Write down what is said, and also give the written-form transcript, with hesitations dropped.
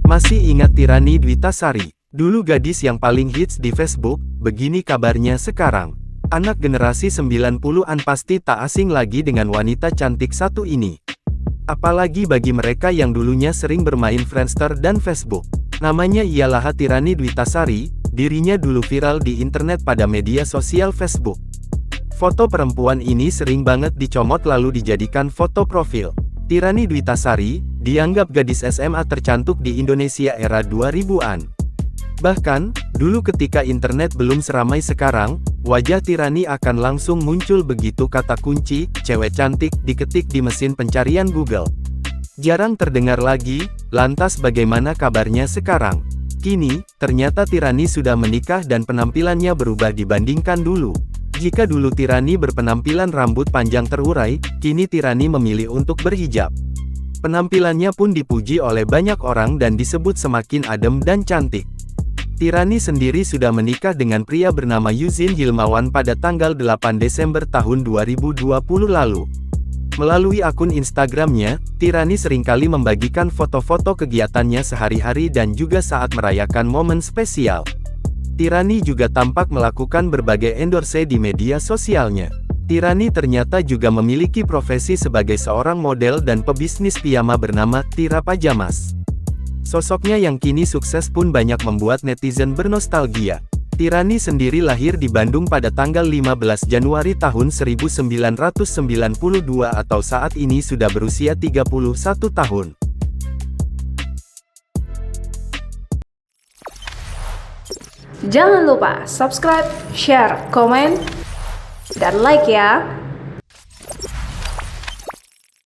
Masih ingat Tirani Dwitasari? Dulu gadis yang paling hits di Facebook, begini kabarnya sekarang. Anak generasi 90-an pasti tak asing lagi dengan wanita cantik satu ini. Apalagi bagi mereka yang dulunya sering bermain Friendster dan Facebook. Namanya ialah Tirani Dwitasari, dirinya dulu viral di internet pada media sosial Facebook. Foto perempuan ini sering banget dicomot lalu dijadikan foto profil. Tirani Dwitasari, dianggap gadis SMA tercantik di Indonesia era 2000-an. Bahkan, dulu ketika internet belum seramai sekarang, wajah Tirani akan langsung muncul begitu kata kunci, cewek cantik, diketik di mesin pencarian Google. Jarang terdengar lagi, lantas bagaimana kabarnya sekarang? Kini, ternyata Tirani sudah menikah dan penampilannya berubah dibandingkan dulu. Jika dulu Tirani berpenampilan rambut panjang terurai, kini Tirani memilih untuk berhijab. Penampilannya pun dipuji oleh banyak orang dan disebut semakin adem dan cantik. Tirani sendiri sudah menikah dengan pria bernama Yuzin Hilmawan pada tanggal 8 Desember tahun 2020 lalu. Melalui akun Instagramnya, Tirani seringkali membagikan foto-foto kegiatannya sehari-hari dan juga saat merayakan momen spesial. Tirani juga tampak melakukan berbagai endorse di media sosialnya. Tirani ternyata juga memiliki profesi sebagai seorang model dan pebisnis piyama bernama Tira Pajamas. Sosoknya yang kini sukses pun banyak membuat netizen bernostalgia. Tirani sendiri lahir di Bandung pada tanggal 15 Januari tahun 1992 atau saat ini sudah berusia 31 tahun. Jangan lupa subscribe, share, komen, dan like ya!